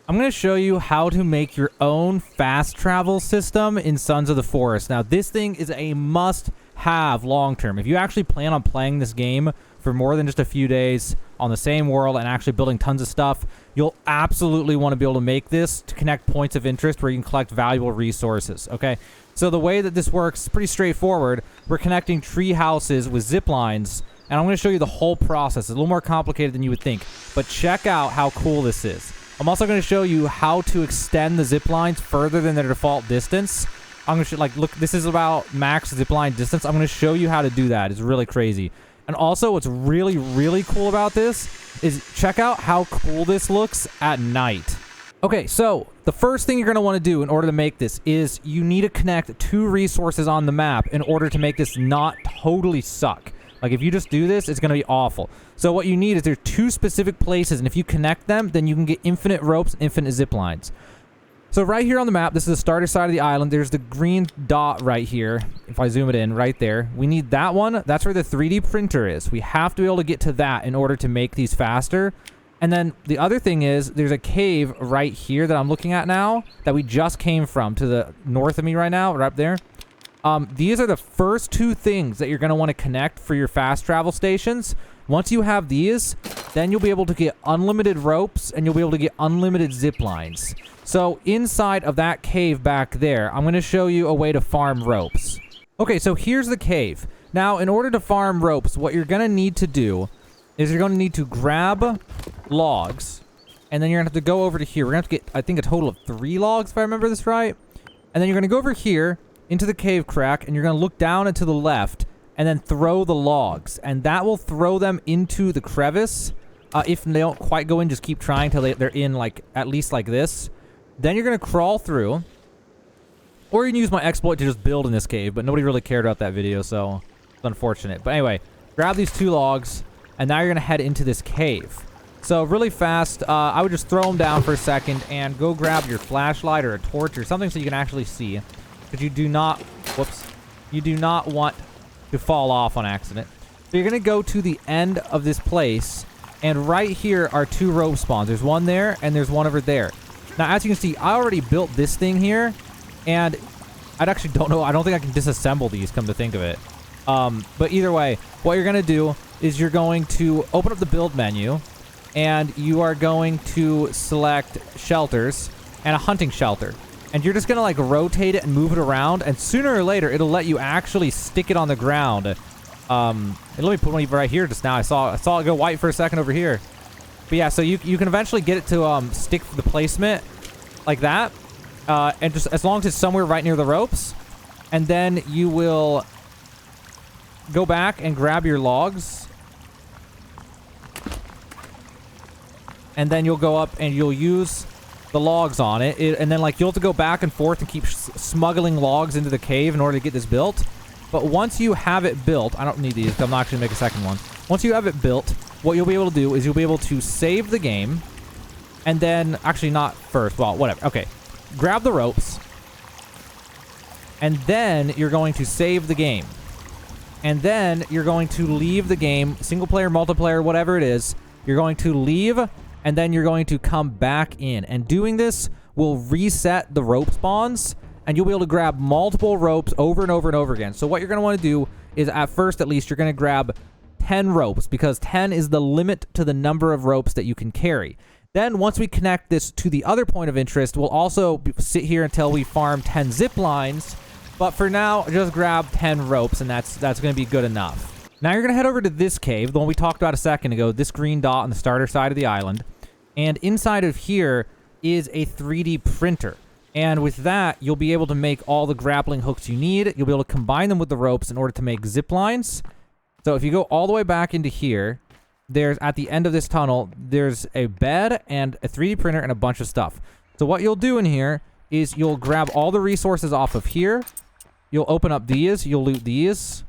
I'm going to show you how to make your own fast travel system in Sons of the Forest. Now, this thing is a must-have long-term. If you actually plan on playing this game for more than just a few days on the same world and actually building tons of stuff, you'll absolutely want to be able to make this to connect points of interest where you can collect valuable resources, okay? So the way that this works is pretty straightforward. We're connecting tree houses with ziplines, and I'm going to show you the whole process. It's a little more complicated than you would think, but check out how cool this is. I'm also going to show you how to extend the zip lines further than their default distance. I'm going to look, this is about max zip line distance. I'm going to show you how to do that. It's really crazy. And also what's really, really cool about this is check out how cool this looks at night. Okay, so the first thing you're going to want to do in order to make this is you need to connect 2 resources on the map in order to make this not totally suck. Like, if you just do this, it's going to be awful. So what you need is there's 2 specific places, and if you connect them, then you can get infinite ropes and infinite zip lines. So right here on the map, this is the starter side of the island. There's the green dot right here. If I zoom it in, right there. We need that one. That's where the 3D printer is. We have to be able to get to that in order to make these faster. And then the other thing is there's a cave right here that I'm looking at now that we just came from to the north of me right now, right up there. These are the first 2 things that you're going to want to connect for your fast travel stations. Once you have these, then you'll be able to get unlimited ropes and you'll be able to get unlimited zip lines. So inside of that cave back there, I'm going to show you a way to farm ropes. Okay, so here's the cave. Now, in order to farm ropes, what you're going to need to do is you're going to need to grab logs, and then you're going to have to go over to here. We're going to have to get, I think, a total of 3 logs, if I remember this right. And then you're going to go over here into the cave crack, and you're going to look down and to the left, and then throw the logs. And that will throw them into the crevice. If they don't quite go in, just keep trying till they're in, like, at least like this. Then you're going to crawl through. Or you can use my exploit to just build in this cave, but nobody really cared about that video, so it's unfortunate. But anyway, grab these 2 logs, and now you're going to head into this cave. So really fast, I would just throw them down for a second and go grab your flashlight or a torch or something so you can actually see. Because you do not, whoops, you do not want to fall off on accident. So you're going to go to the end of this place, and right here are 2 rope spawns. There's one there, and there's one over there. Now, as you can see, I already built this thing here, and I actually don't know, I don't think I can disassemble these, come to think of it. But either way, what you're going to do is you're going to open up the build menu, and you are going to select shelters and a hunting shelter. And you're just going to, like, rotate it and move it around. And sooner or later, it'll let you actually stick it on the ground. And let me put one right here just now. I saw it go white for a second over here. But yeah, so you can eventually get it to stick the placement like that. And just as long as it's somewhere right near the ropes. And then you will go back and grab your logs. And then you'll go up and you'll use the logs on it, and then, like, you'll have to go back and forth and keep smuggling logs into the cave in order to get this built. But once you have it built, I don't need these, I'm not actually going to make a second one. Once you have it built, what you'll be able to do is you'll be able to save the game, and then, actually not first, well, whatever, okay. Grab the ropes, and then you're going to save the game. And then you're going to leave the game, single player, multiplayer, whatever it is, you're going to leave, and then you're going to come back in. And doing this will reset the rope spawns, and you'll be able to grab multiple ropes over and over and over again. So what you're going to want to do is, at first at least, you're going to grab 10 ropes, because 10 is the limit to the number of ropes that you can carry. Then once we connect this to the other point of interest, we'll also sit here until we farm 10 zip lines. But for now, just grab 10 ropes, and that's going to be good enough. Now you're going to head over to this cave, the one we talked about a second ago, this green dot on the starter side of the island. And inside of here is a 3D printer. And with that, you'll be able to make all the grappling hooks you need. You'll be able to combine them with the ropes in order to make zip lines. So if you go all the way back into here, there's, at the end of this tunnel, there's a bed and a 3D printer and a bunch of stuff. So what you'll do in here is you'll grab all the resources off of here. You'll open up these. You'll loot these.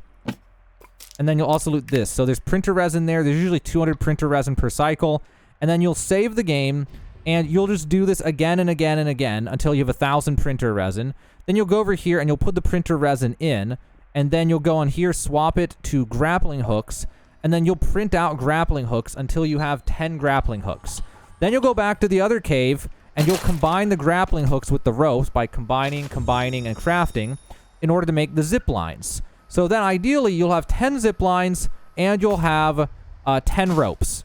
And then you'll also loot this. So there's printer resin there. There's usually 200 printer resin per cycle. And then you'll save the game, and you'll just do this again and again and again until you have 1,000 printer resin. Then you'll go over here, and you'll put the printer resin in, and then you'll go on here, swap it to grappling hooks, and then you'll print out grappling hooks until you have 10 grappling hooks. Then you'll go back to the other cave, and you'll combine the grappling hooks with the ropes by combining, and crafting in order to make the zip lines. So then ideally you'll have 10 zip lines and you'll have 10 ropes.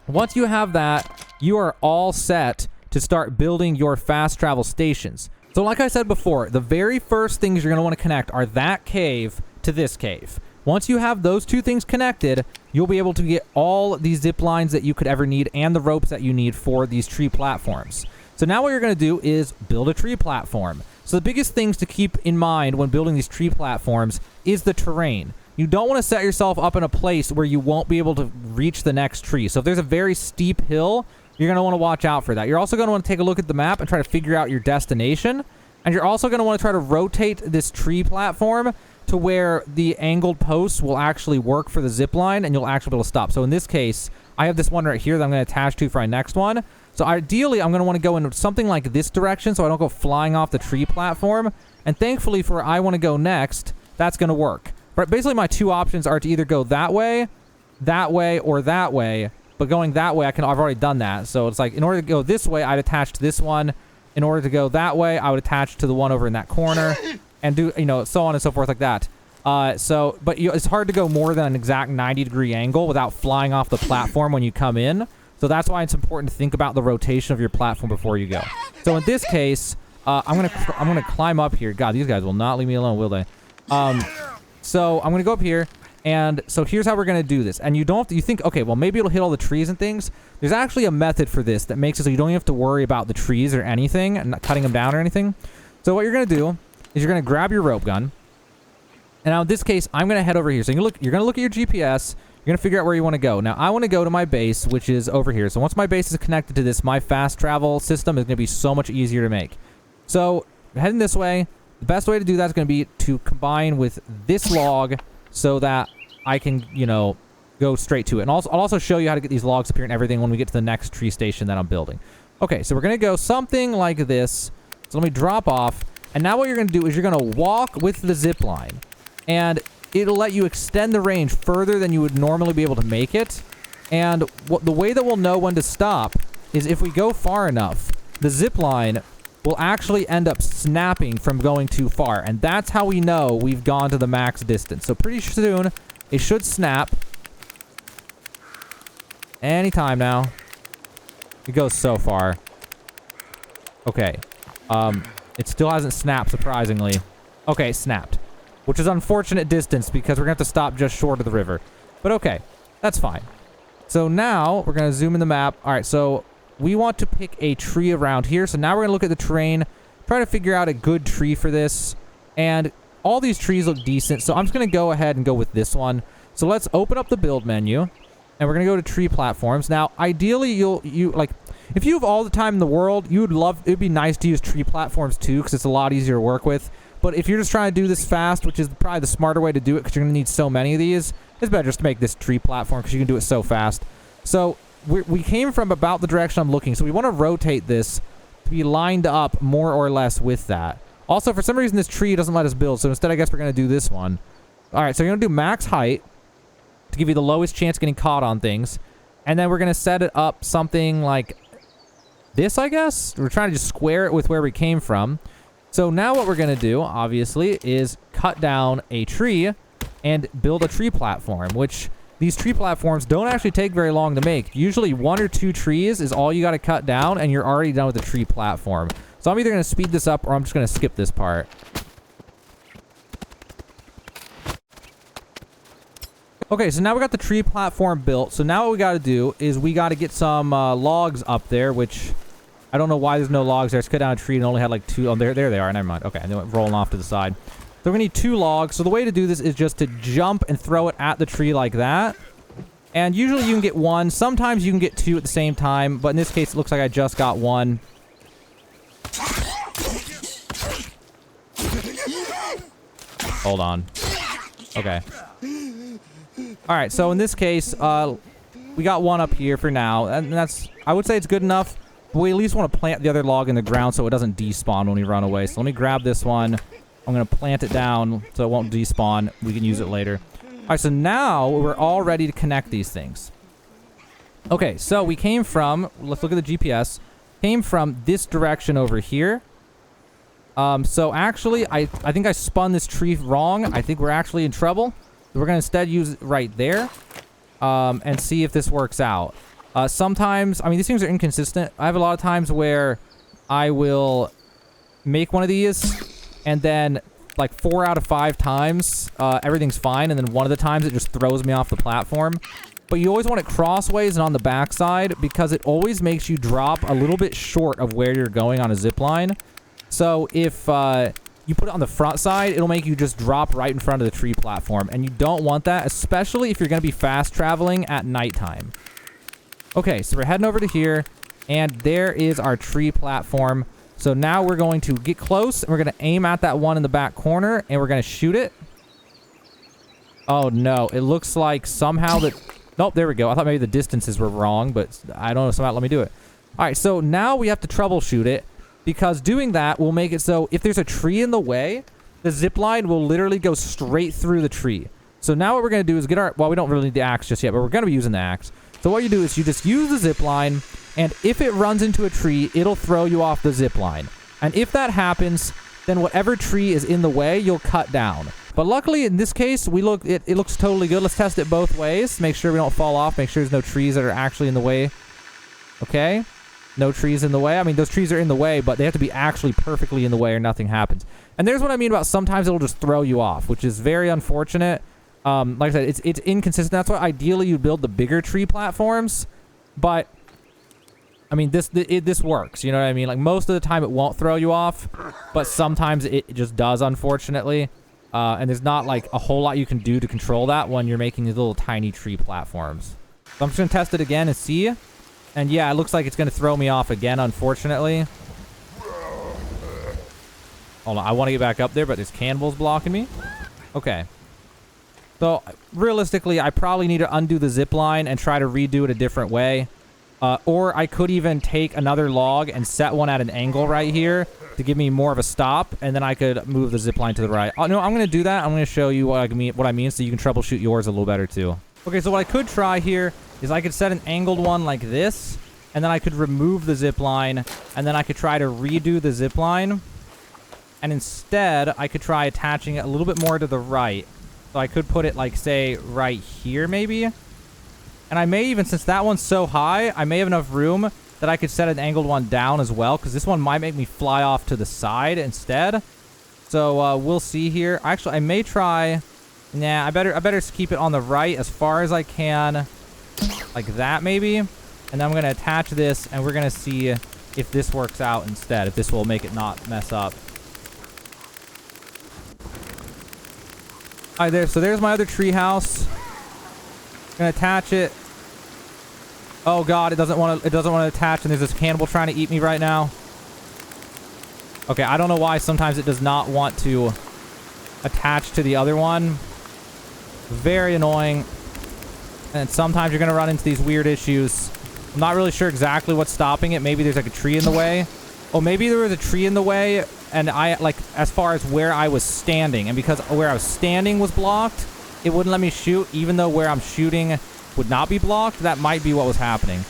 Once you have that, you are all set to start building your fast travel stations. So like I said before, the very first things you're going to want to connect are that cave to this cave. Once you have those two things connected, you'll be able to get all these zip lines that you could ever need and the ropes that you need for these tree platforms. So now what you're going to do is build a tree platform. So the biggest things to keep in mind when building these tree platforms is the terrain. You don't want to set yourself up in a place where you won't be able to reach the next tree. So if there's a very steep hill, you're going to want to watch out for that. You're also going to want to take a look at the map and try to figure out your destination. And you're also going to want to try to rotate this tree platform to where the angled posts will actually work for the zip line and you'll actually be able to stop. So in this case, I have this one right here that I'm going to attach to for my next one. So ideally, I'm going to want to go in something like this direction so I don't go flying off the tree platform. And thankfully, for where I want to go next, that's going to work. But basically, my two options are to either go that way, or that way. But going that way, I've already done that. So it's like, in order to go this way, I'd attach to this one. In order to go that way, I would attach to the one over in that corner. And do, so on and so forth like that. But it's hard to go more than an exact 90-degree angle without flying off the platform when you come in. So that's why it's important to think about the rotation of your platform before you go. So in this case, I'm gonna climb up here. God, these guys will not leave me alone, will they? So I'm gonna go up here, and so here's how we're gonna do this. And you think, okay, well maybe it'll hit all the trees and things. There's actually a method for this that makes it so you don't even have to worry about the trees or anything, and not cutting them down or anything. So what you're gonna do is you're gonna grab your rope gun. And now in this case, I'm gonna head over here. So you're gonna look at your GPS. You're going to figure out where you want to go. Now, I want to go to my base, which is over here. So once my base is connected to this, my fast travel system is going to be so much easier to make. So heading this way, the best way to do that is going to be to combine with this log so that I can, go straight to it. And I'll also show you how to get these logs up here and everything when we get to the next tree station that I'm building. Okay, so we're going to go something like this. So let me drop off. And now what you're going to do is you're going to walk with the zip line. And it'll let you extend the range further than you would normally be able to make it. And the way that we'll know when to stop is if we go far enough, the zip line will actually end up snapping from going too far. And that's how we know we've gone to the max distance. So pretty soon, it should snap. Anytime now. It goes so far. Okay. It still hasn't snapped, surprisingly. Okay, snapped. Which is unfortunate distance because we're going to have to stop just short of the river. But okay, that's fine. So now we're going to zoom in the map. All right, so we want to pick a tree around here. So now we're going to look at the terrain, try to figure out a good tree for this. And all these trees look decent. So I'm just going to go ahead and go with this one. So let's open up the build menu. And we're going to go to tree platforms. Now, ideally, if you have all the time in the world, it'd be nice to use tree platforms too because it's a lot easier to work with. But if you're just trying to do this fast, which is probably the smarter way to do it because you're going to need so many of these, it's better just to make this tree platform because you can do it so fast. So we came from about the direction I'm looking. So we want to rotate this to be lined up more or less with that. Also, for some reason, this tree doesn't let us build. So instead, I guess we're going to do this one. All right, so you're going to do max height to give you the lowest chance of getting caught on things. And then we're going to set it up something like this, I guess. We're trying to just square it with where we came from. So now what we're going to do, obviously, is cut down a tree and build a tree platform, which these tree platforms don't actually take very long to make. Usually 1 or 2 trees is all you got to cut down, and you're already done with the tree platform. So I'm either going to speed this up or I'm just going to skip this part. Okay, so now we got the tree platform built. So now what we got to do is we got to get some logs up there, which I don't know why there's no logs there. It's cut down a tree and only had like 2. Oh, there they are. Never mind. Okay, and they went rolling off to the side. So we're going to need 2 logs. So the way to do this is just to jump and throw it at the tree like that. And usually you can get 1. Sometimes you can get 2 at the same time. But in this case, it looks like I just got 1. Hold on. Okay. Alright, so in this case, we got 1 up here for now. And that's, I would say it's good enough. But we at least want to plant the other log in the ground so it doesn't despawn when we run away. So let me grab this one. I'm going to plant it down so it won't despawn. We can use it later. Alright, so now we're all ready to connect these things. Okay, so we came from, let's look at the GPS. came from this direction over here. So actually, I think I spun this tree wrong. I think we're actually in trouble. We're going to instead use it right there and see if this works out. Sometimes, I mean, these things are inconsistent. I have a lot of times where I will make one of these and then like 4 out of 5 times, everything's fine. And then one of the times it just throws me off the platform. But you always want it crossways and on the backside because it always makes you drop a little bit short of where you're going on a zip line. So if you put it on the front side, it'll make you just drop right in front of the tree platform. And you don't want that, especially if you're going to be fast traveling at nighttime. Okay, so we're heading over to here. And there is our tree platform. So now we're going to get close. And we're going to aim at that one in the back corner. And we're going to shoot it. Oh, no. It looks like somehow that... Nope, there we go. I thought maybe the distances were wrong. But I don't know. Somehow let me do it. All right, so now we have to troubleshoot it. Because doing that will make it so if there's a tree in the way, the zip line will literally go straight through the tree. So now what we're going to do is get our... Well, we don't really need the axe just yet, but we're going to be using the axe. So what you do is you just use the zip line, and if it runs into a tree, it'll throw you off the zip line. And if that happens, then whatever tree is in the way, you'll cut down. But luckily, in this case, it looks totally good. Let's test it both ways. Make sure we don't fall off. Make sure there's no trees that are actually in the way. Okay. No trees in the way. I mean, those trees are in the way, but they have to be actually perfectly in the way or nothing happens. And there's what I mean about sometimes it'll just throw you off, which is very unfortunate. Like I said, it's inconsistent. That's why ideally you build the bigger tree platforms. But, I mean, this works. You know what I mean? Like, most of the time it won't throw you off, but sometimes it just does, unfortunately. And there's not, like, a whole lot you can do to control that when you're making these little tiny tree platforms. So I'm just going to test it again and see. And yeah, it looks like it's going to throw me off again, unfortunately. Hold on, I want to get back up there, but there's cannibals blocking me. Okay. So, realistically, I probably need to undo the zip line and try to redo it a different way. Or I could even take another log and set one at an angle right here to give me more of a stop, and then I could move the zip line to the right. Oh, no, I'm going to do that. I'm going to show you what I mean so you can troubleshoot yours a little better, too. Okay, so what I could try here is I could set an angled one like this, and then I could remove the zip line, and then I could try to redo the zip line. And instead, I could try attaching it a little bit more to the right. So I could put it, like, say, right here, maybe. And I may even, since that one's so high, I may have enough room that I could set an angled one down as well, because this one might make me fly off to the side instead. So, we'll see here. Actually, I may try... Nah, I better keep it on the right as far as I can. Like that, maybe. And then I'm going to attach this, and we're going to see if this works out instead. If this will make it not mess up. Alright, there. So there's my other tree house. Gonna attach it. Oh god, it doesn't want to attach, and there's this cannibal trying to eat me right now. Okay, I don't know why sometimes it does not want to attach to the other one. Very annoying. And sometimes you're going to run into these weird issues. I'm not really sure exactly what's stopping it. Maybe there's like a tree in the way. Oh, maybe there was a tree in the way, and as far as where I was standing. And because where I was standing was blocked, it wouldn't let me shoot, even though where I'm shooting would not be blocked. That might be what was happening.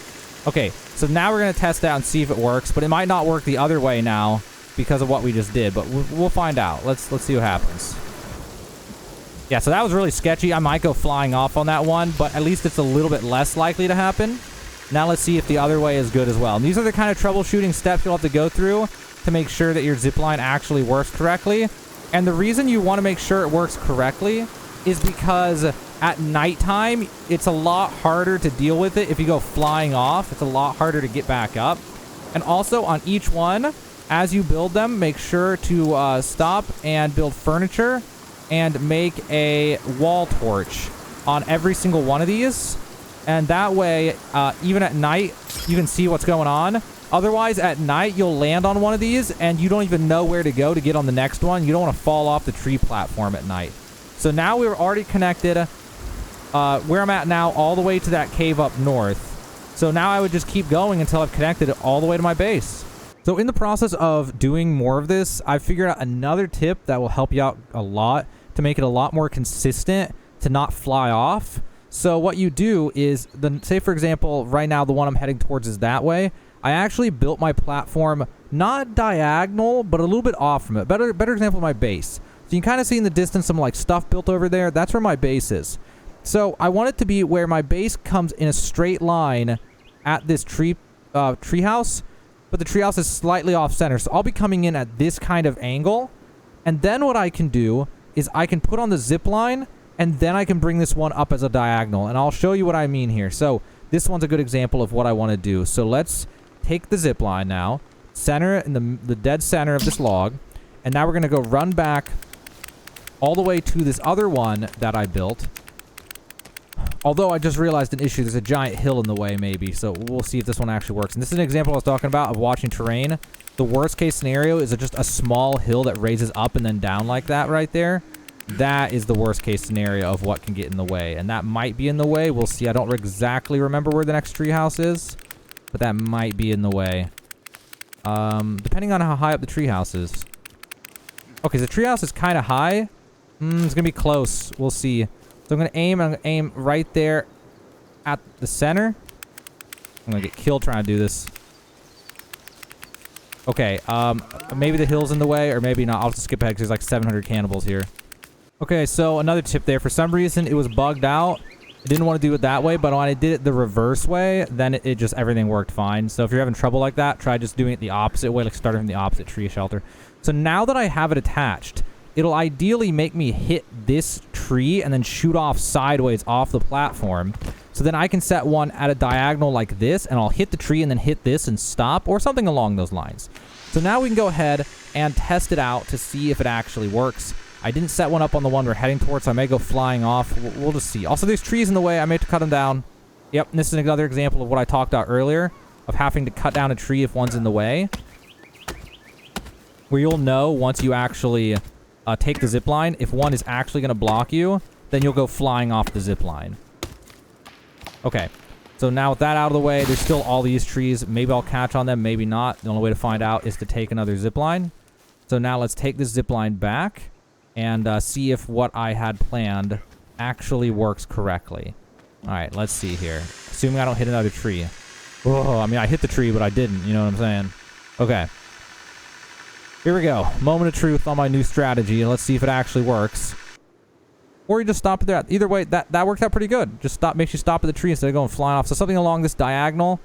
Okay, so now we're going to test out and see if it works, but it might not work the other way now because of what we just did, but we'll find out. Let's see what happens. Yeah, so that was really sketchy. I might go flying off on that one, but at least it's a little bit less likely to happen. Now let's see if the other way is good as well. And these are the kind of troubleshooting steps you'll have to go through to make sure that your zipline actually works correctly. And the reason you want to make sure it works correctly is because at nighttime, it's a lot harder to deal with it. If you go flying off, it's a lot harder to get back up. And also on each one, as you build them, make sure to stop and build furniture and make a wall torch on every single one of these. And that way, even at night, you can see what's going on. Otherwise, at night, you'll land on one of these, and you don't even know where to go to get on the next one. You don't want to fall off the tree platform at night. So now we're already connected where I'm at now all the way to that cave up north. So now I would just keep going until I've connected it all the way to my base. So in the process of doing more of this, I've figured out another tip that will help you out a lot to make it a lot more consistent to not fly off. So what you do is, say for example, right now the one I'm heading towards is that way. I actually built my platform not diagonal, but a little bit off from it. Better example of my base. So you can kind of see in the distance some like stuff built over there. That's where my base is. So I want it to be where my base comes in a straight line at this treehouse, but the treehouse is slightly off center. So I'll be coming in at this kind of angle. And then what I can do is I can put on the zip line, and then I can bring this one up as a diagonal. And I'll show you what I mean here. So this one's a good example of what I want to do. So let's take the zip line now, center it in the dead center of this log, and now we're going to go run back all the way to this other one that I built. Although I just realized an issue. There's a giant hill in the way maybe, so we'll see if this one actually works. And this is an example I was talking about of watching terrain. The worst case scenario is just a small hill that raises up and then down like that right there. That is the worst case scenario of what can get in the way. And that might be in the way. We'll see. I don't exactly remember where the next treehouse is, but that might be in the way. Depending on how high up the treehouse is. Okay, so the treehouse is kind of high. It's going to be close. We'll see. So I'm going to aim right there at the center. I'm going to get killed trying to do this. Okay, maybe the hill's in the way, or maybe not. I'll just skip ahead because there's like 700 cannibals here. Okay, so another tip there. For some reason, it was bugged out. I didn't want to do it that way, but when I did it the reverse way, then it just, everything worked fine. So if you're having trouble like that, try just doing it the opposite way, like starting from the opposite tree shelter. So now that I have it attached, it'll ideally make me hit this tree and then shoot off sideways off the platform. So then I can set one at a diagonal like this, and I'll hit the tree and then hit this and stop, or something along those lines. So now we can go ahead and test it out to see if it actually works. I didn't set one up on the one we're heading towards, so I may go flying off. We'll just see. Also, there's trees in the way. I may have to cut them down. Yep, and this is another example of what I talked about earlier, of having to cut down a tree if one's in the way. Where you'll know once you actually take the zip line, if one is actually going to block you, then you'll go flying off the zip line. Okay, so now with that out of the way, there's still all these trees. Maybe I'll catch on them, maybe not. The only way to find out is to take another zip line. So now let's take this zip line back and see if what I had planned actually works correctly. All right, let's see here. Assuming I don't hit another tree. Oh, I mean, I hit the tree, but I didn't. You know what I'm saying? Okay. Here we go. Moment of truth on my new strategy. Let's see if it actually works. Or you just stop it there. Either way, that worked out pretty good. Just makes you stop at the tree instead of going flying off. So something along this diagonal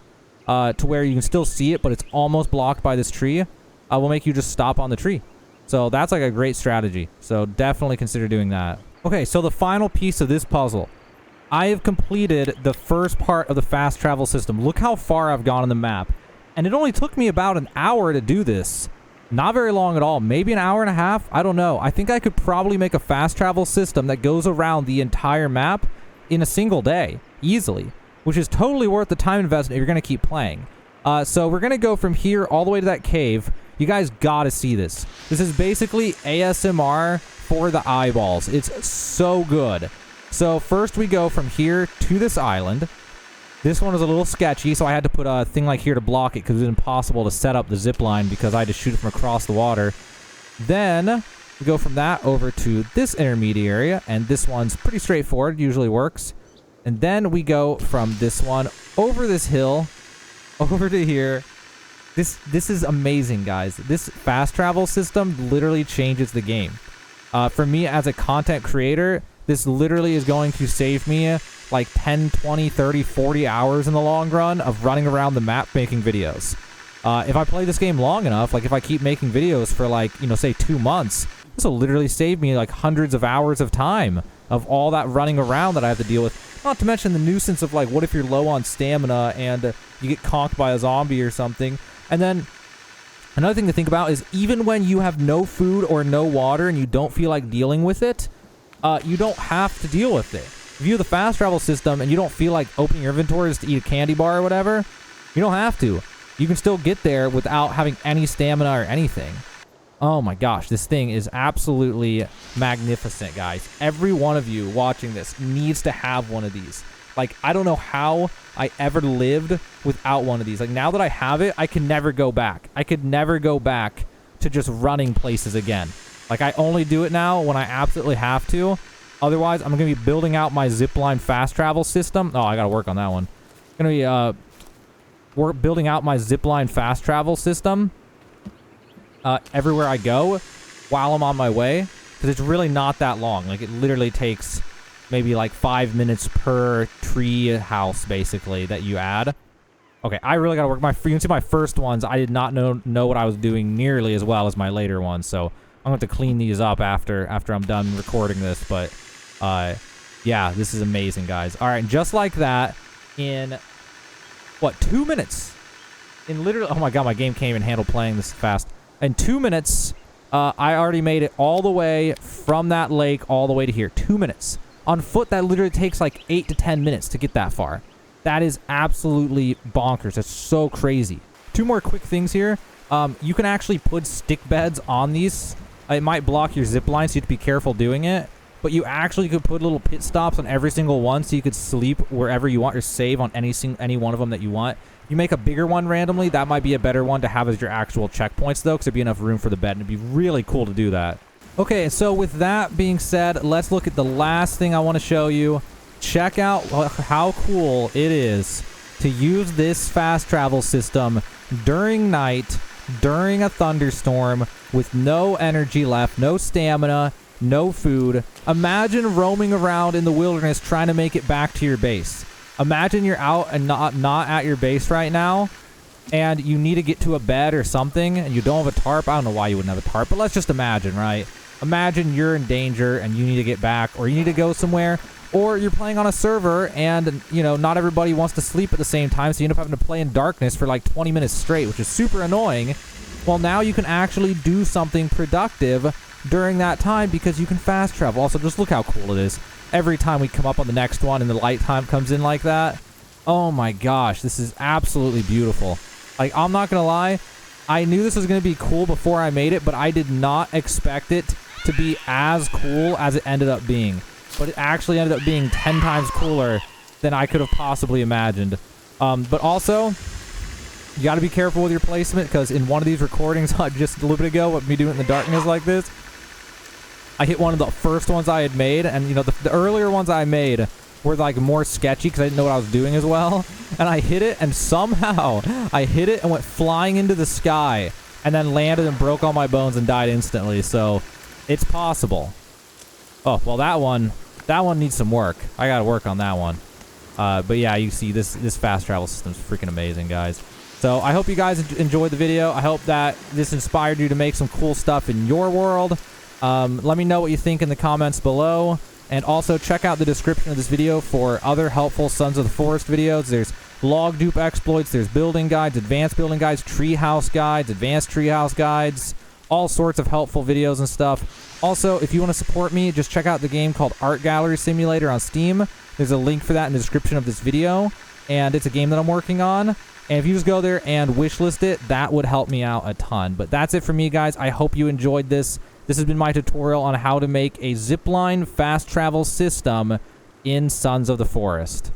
to where you can still see it, but it's almost blocked by this tree will make you just stop on the tree. So that's like a great strategy. So definitely consider doing that. Okay, so the final piece of this puzzle. I have completed the first part of the fast travel system. Look how far I've gone on the map. And it only took me about an hour to do this. Not very long at all. Maybe an hour and a half. I don't know. I think I could probably make a fast travel system that goes around the entire map in a single day. Easily. Which is totally worth the time investment if you're going to keep playing. So we're going to go from here all the way to that cave. You guys got to see this. This is basically ASMR for the eyeballs. It's so good. So first we go from here to this island. This one was a little sketchy, so I had to put a thing like here to block it because it was impossible to set up the zip line because I had to shoot it from across the water. Then we go from that over to this intermediate area, and this one's pretty straightforward, usually works. And then we go from this one over this hill, over to here. This is amazing, guys. This fast travel system literally changes the game. For me as a content creator, this literally is going to save me like 10, 20, 30, 40 hours in the long run of running around the map making videos. If I play this game long enough, like if I keep making videos for like, you know, say 2 months, this will literally save me like hundreds of hours of time of all that running around that I have to deal with. Not to mention the nuisance of like, what if you're low on stamina and you get conked by a zombie or something. And then another thing to think about is even when you have no food or no water and you don't feel like dealing with it, you don't have to deal with it. If you have the fast travel system and you don't feel like opening your inventory just to eat a candy bar or whatever, you don't have to. You can still get there without having any stamina or anything. Oh my gosh, this thing is absolutely magnificent, guys. Every one of you watching this needs to have one of these. Like, I don't know how I ever lived without one of these. Like, now that I have it, I can never go back. I could never go back to just running places again. Like, I only do it now when I absolutely have to. Otherwise, I'm going to be building out my zipline fast travel system. Oh, I got to work on that one. I'm going to be building out my zipline fast travel system everywhere I go while I'm on my way, because it's really not that long. Like, it literally takes maybe like 5 minutes per tree house, basically, that you add. Okay, I really gotta work. You can see my first ones, I did not know what I was doing nearly as well as my later ones, so I'm going to have to clean these up after I'm done recording this, but yeah, this is amazing, guys. All right, just like that, in, what, 2 minutes? In literally, oh my god, my game can't even handle playing this fast. In 2 minutes, I already made it all the way from that lake all the way to here. 2 minutes. On foot, that literally takes like 8 to 10 minutes to get that far. That is absolutely bonkers. That's so crazy. 2 more quick things here. You can actually put stick beds on these. It might block your zip line, so you have to be careful doing it. But you actually could put little pit stops on every single one, so you could sleep wherever you want or save on any one of them that you want. You make a bigger one randomly, that might be a better one to have as your actual checkpoints, though, because there'd be enough room for the bed, and it'd be really cool to do that. Okay, so with that being said, let's look at the last thing I want to show you. Check out how cool it is to use this fast travel system during night, during a thunderstorm, with no energy left, no stamina, no food. Imagine roaming around in the wilderness trying to make it back to your base. Imagine you're out and not at your base right now, and you need to get to a bed or something, and you don't have a tarp. I don't know why you wouldn't have a tarp, but let's just imagine, right? Imagine you're in danger and you need to get back, or you need to go somewhere, or you're playing on a server and, you know, not everybody wants to sleep at the same time, so you end up having to play in darkness for like 20 minutes straight, which is super annoying. Well, now you can actually do something productive during that time because you can fast travel. Also, just look how cool it is. Every time we come up on the next one and the light time comes in like that, oh my gosh, this is absolutely beautiful. Like, I'm not gonna lie, I knew this was gonna be cool before I made it, but I did not expect it to be as cool as it ended up being. But it actually ended up being 10 times cooler than I could have possibly imagined. But also, you got to be careful with your placement, because in one of these recordings just a little bit ago, with me doing it in the darkness like this, I hit one of the first ones I had made, and you know, the earlier ones I made were like more sketchy because I didn't know what I was doing as well. And I hit it, and somehow I hit it and went flying into the sky, and then landed and broke all my bones and died instantly. So it's possible. Oh, well, that one needs some work. I gotta work on that one. But yeah, you see, this fast travel system is freaking amazing, guys. So I hope you guys enjoyed the video. I hope that this inspired you to make some cool stuff in your world. Let me know what you think in the comments below. And also check out the description of this video for other helpful Sons of the Forest videos. There's log dupe exploits, there's building guides, advanced building guides, treehouse guides, advanced treehouse guides, all sorts of helpful videos and stuff. Also, if you want to support me, just check out the game called Art Gallery Simulator on Steam. There's a link for that in the description of this video, and it's a game that I'm working on. And if you just go there and wishlist it, that would help me out a ton. But that's it for me, guys. I hope you enjoyed this. This has been my tutorial on how to make a zipline fast travel system in Sons of the Forest.